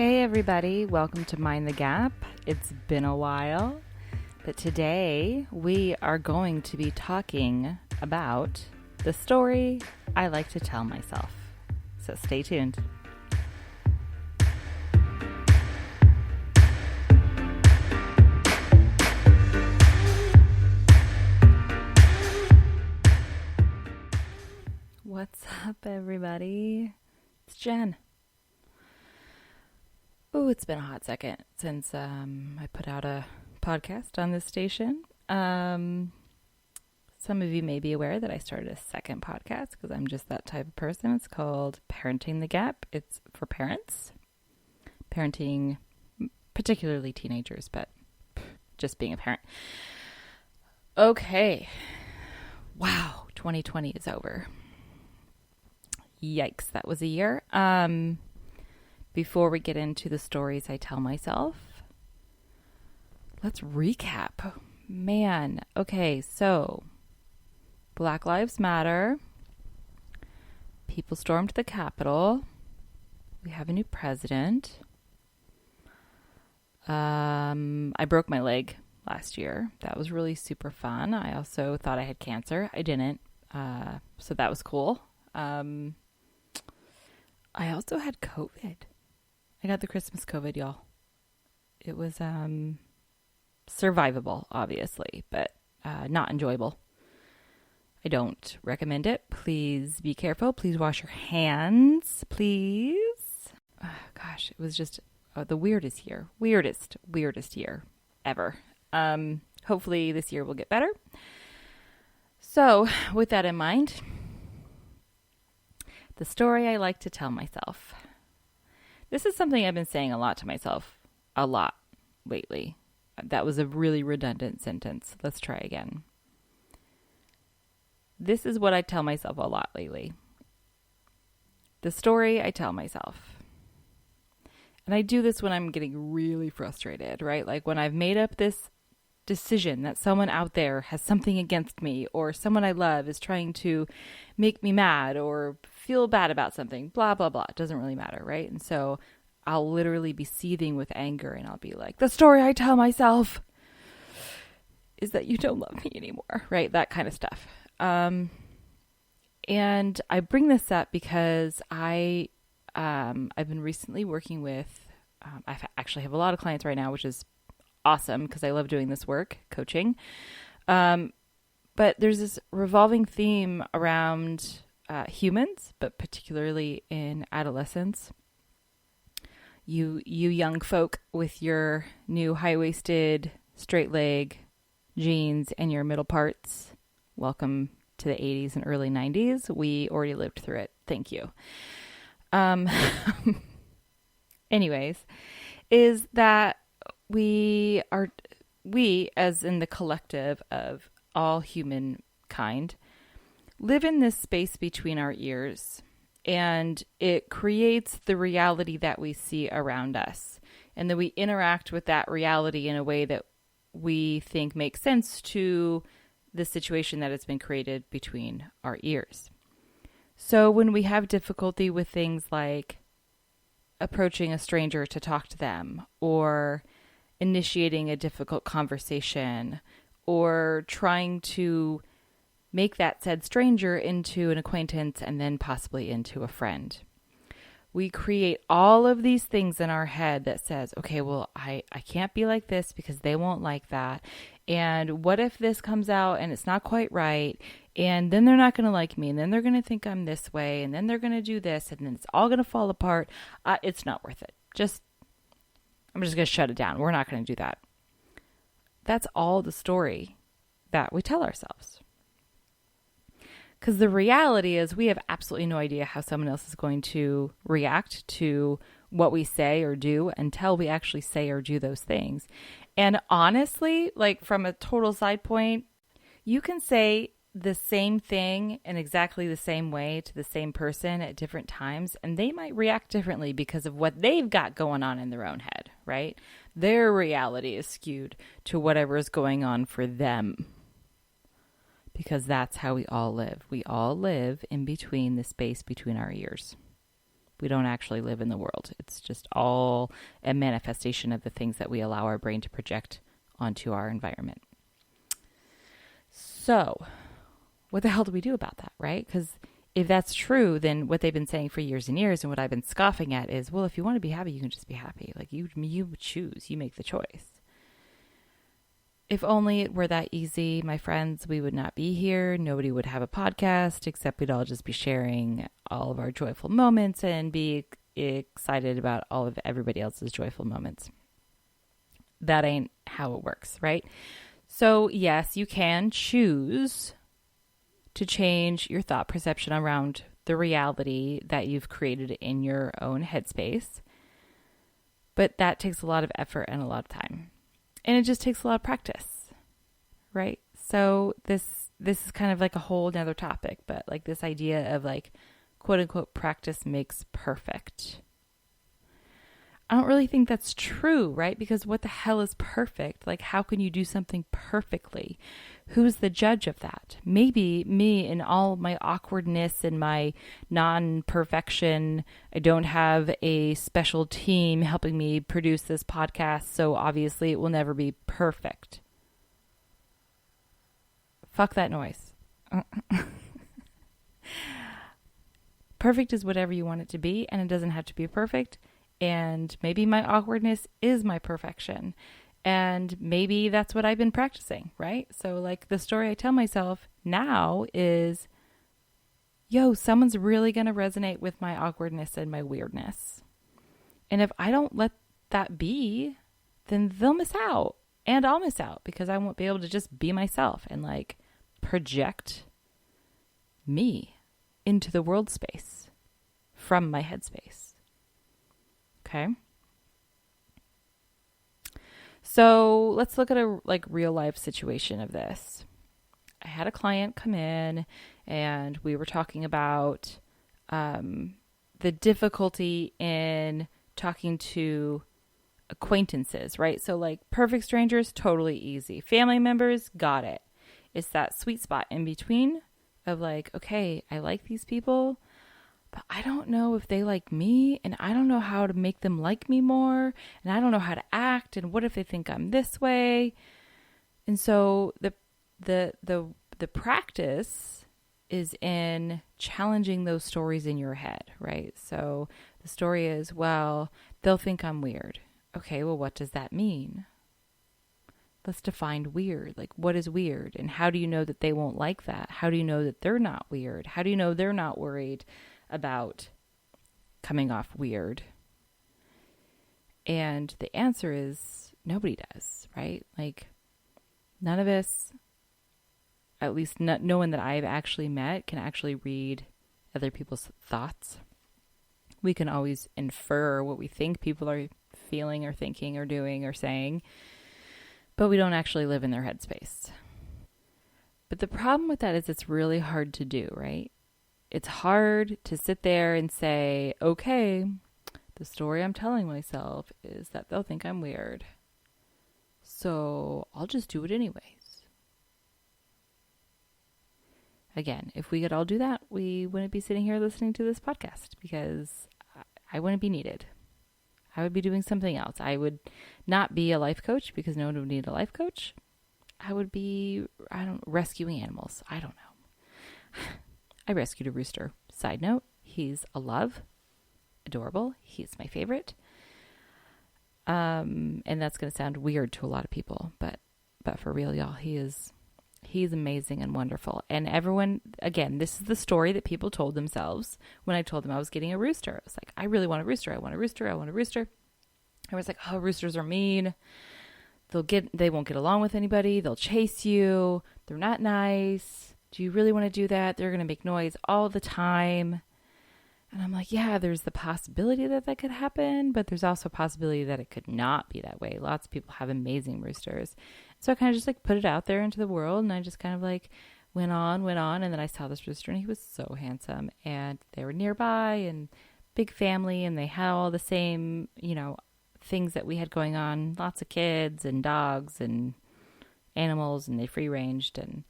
Hey everybody, welcome to Mind the Gap. It's been a while, but today we are going to be talking about the story I like to tell myself. So stay tuned. What's up everybody? It's Jen. Oh, it's been a hot second since I put out a podcast on this station. Some of you may be aware that I started a second podcast because I'm just that type of person. It's called Parenting the Gap. It's for parents. Parenting, particularly teenagers, but just being a parent. Okay. Wow, 2020 is over. Yikes, that was a year. Before we get into the stories I tell myself, let's recap. Man, okay, so Black Lives Matter. People stormed the Capitol. We have a new president. I broke my leg last year. That was really super fun. I also thought I had cancer. I didn't. So that was cool. I also had COVID. I got the Christmas COVID, y'all. It was survivable, obviously, but not enjoyable. I don't recommend it. Please be careful. Please wash your hands, please. Gosh, it was just the weirdest year. Weirdest year ever. Hopefully this year will get better. So, with that in mind, the story I like to tell myself. This is something I've been saying a lot to myself, a lot lately. That was a really redundant sentence. Let's try again. This is what I tell myself a lot lately. The story I tell myself. And I do this when I'm getting really frustrated, right? Like when I've made up this decision that someone out there has something against me, or someone I love is trying to make me mad or feel bad about something, blah, blah, blah. It doesn't really matter, right? And so I'll literally be seething with anger and I'll be like, the story I tell myself is that you don't love me anymore, right? That kind of stuff. And I bring this up because I've been recently working with, I actually have a lot of clients right now, which is awesome because I love doing this work, coaching. But there's this revolving theme around humans, but particularly in adolescence. You young folk with your new high-waisted, straight leg jeans and your middle parts, welcome to the 80s and early 90s. We already lived through it. Thank you. Anyways, is that we as in the collective of all humankind, live in this space between our ears, and it creates the reality that we see around us. And then we interact with that reality in a way that we think makes sense to the situation that has been created between our ears. So when we have difficulty with things like approaching a stranger to talk to them, or initiating a difficult conversation, or trying to make that said stranger into an acquaintance and then possibly into a friend, we create all of these things in our head that says, okay, well, I can't be like this because they won't like that. And what if this comes out and it's not quite right? And then they're not going to like me. And then they're going to think I'm this way. And then they're going to do this. And then it's all going to fall apart. It's not worth it. I'm just going to shut it down. We're not going to do that. That's all the story that we tell ourselves. Because the reality is we have absolutely no idea how someone else is going to react to what we say or do until we actually say or do those things. And honestly, like from a total side point, you can say the same thing in exactly the same way to the same person at different times, and they might react differently because of what they've got going on in their own head, right? Their reality is skewed to whatever is going on for them. Because that's how we all live. We all live in between the space between our ears. We don't actually live in the world. It's just all a manifestation of the things that we allow our brain to project onto our environment. So what the hell do we do about that, right? Because if that's true, then what they've been saying for years and years and what I've been scoffing at is, well, if you want to be happy, you can just be happy. Like you choose, you make the choice. If only it were that easy, my friends, we would not be here. Nobody would have a podcast, except we'd all just be sharing all of our joyful moments and be excited about all of everybody else's joyful moments. That ain't how it works, right? So yes, you can choose to change your thought perception around the reality that you've created in your own headspace. But that takes a lot of effort and a lot of time. And it just takes a lot of practice, right? So this is kind of like a whole nother topic, but like this idea of like, quote unquote, practice makes perfect. I don't really think that's true, right? Because what the hell is perfect? Like, how can you do something perfectly? Who's the judge of that? Maybe me in all my awkwardness and my non-perfection. I don't have a special team helping me produce this podcast, so obviously it will never be perfect. Fuck that noise. Perfect is whatever you want it to be, and it doesn't have to be perfect. And maybe my awkwardness is my perfection. And maybe that's what I've been practicing, right? So like the story I tell myself now is, yo, someone's really going to resonate with my awkwardness and my weirdness. And if I don't let that be, then they'll miss out. And I'll miss out because I won't be able to just be myself and like project me into the world space from my headspace. Okay. So let's look at a like real life situation of this. I had a client come in and we were talking about the difficulty in talking to acquaintances, right? So like perfect strangers, totally easy. Family members, got it. It's that sweet spot in between of like, okay, I like these people, but I don't know if they like me, and I don't know how to make them like me more, and I don't know how to act, and what if they think I'm this way? And so the practice is in challenging those stories in your head, right? So the story is, well, they'll think I'm weird. Okay, well, what does that mean? Let's define weird. Like, what is weird? And how do you know that they won't like that? How do you know that they're not weird? How do you know they're not worried about coming off weird? And the answer is nobody does, right? Like none of us, at least no one that I've actually met, can actually read other people's thoughts. We can always infer what we think people are feeling or thinking or doing or saying, but we don't actually live in their headspace. But the problem with that is it's really hard to do, right? It's hard to sit there and say, okay, the story I'm telling myself is that they'll think I'm weird, so I'll just do it anyways. Again, if we could all do that, we wouldn't be sitting here listening to this podcast because I wouldn't be needed. I would be doing something else. I would not be a life coach because no one would need a life coach. I would be, rescuing animals. I don't know. I rescued a rooster. Side note, he's a love. Adorable. He's my favorite. And that's going to sound weird to a lot of people, but for real, y'all, he's amazing and wonderful. And everyone, again, this is the story that people told themselves when I told them I was getting a rooster. I was like, I really want a rooster. I want a rooster. I want a rooster. I was like, oh, roosters are mean. They won't get along with anybody. They'll chase you. They're not nice. Do you really want to do that? They're going to make noise all the time. And I'm like, yeah, there's the possibility that could happen, but there's also a possibility that it could not be that way. Lots of people have amazing roosters. So I kind of just like put it out there into the world, and I just kind of like went on. And then I saw this rooster, and he was so handsome, and they were nearby, and big family, and they had all the same, things that we had going on. Lots of kids and dogs and animals, and they free ranged, and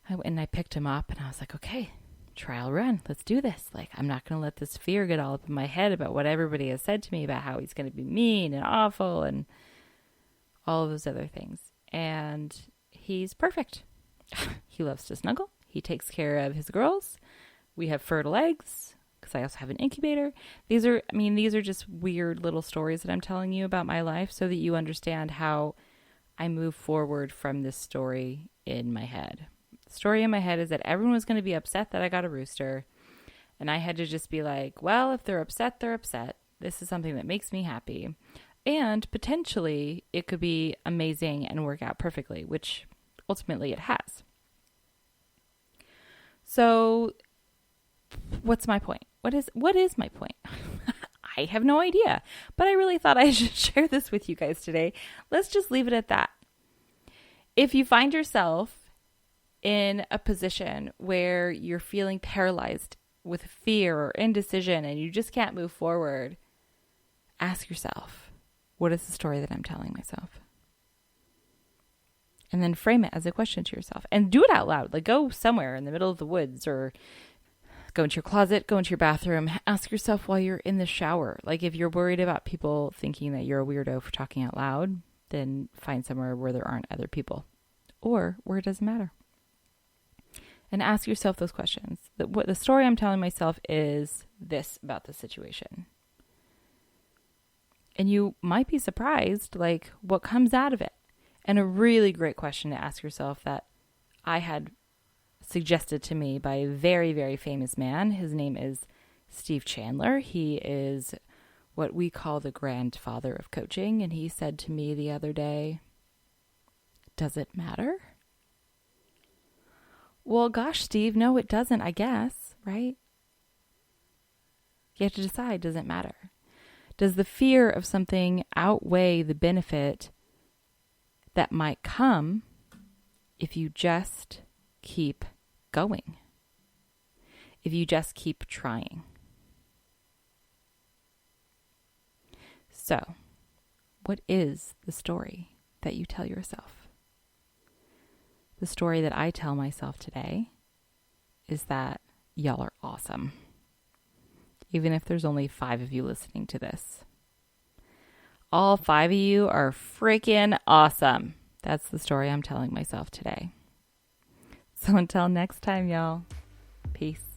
I picked him up, and I was like, okay, trial run. Let's do this. Like, I'm not going to let this fear get all up in my head about what everybody has said to me about how he's going to be mean and awful and all of those other things. And he's perfect. He loves to snuggle. He takes care of his girls. We have fertile eggs because I also have an incubator. These are just weird little stories that I'm telling you about my life so that you understand how I move forward from this story in my head. The story in my head is that everyone was going to be upset that I got a rooster. And I had to just be like, well, if they're upset, they're upset. This is something that makes me happy. And potentially it could be amazing and work out perfectly, which ultimately it has. So what's my point? What is my point? I have no idea, but I really thought I should share this with you guys today. Let's just leave it at that. If you find yourself in a position where you're feeling paralyzed with fear or indecision and you just can't move forward, ask yourself, what is the story that I'm telling myself? And then frame it as a question to yourself and do it out loud. Like, go somewhere in the middle of the woods or go into your closet, go into your bathroom, ask yourself while you're in the shower. Like, if you're worried about people thinking that you're a weirdo for talking out loud, then find somewhere where there aren't other people or where it doesn't matter. And ask yourself those questions. What the story I'm telling myself is this about the situation. And you might be surprised, like, what comes out of it. And a really great question to ask yourself that I had suggested to me by a very, very famous man. His name is Steve Chandler. He is what we call the grandfather of coaching. And he said to me the other day, does it matter? Well, gosh, Steve, no, it doesn't, I guess, right? You have to decide, does it matter? Does the fear of something outweigh the benefit that might come if you just keep going? If you just keep trying? So, what is the story that you tell yourself? The story that I tell myself today is that y'all are awesome. Even if there's only 5 of you listening to this. All 5 of you are freaking awesome. That's the story I'm telling myself today. So until next time, y'all. Peace.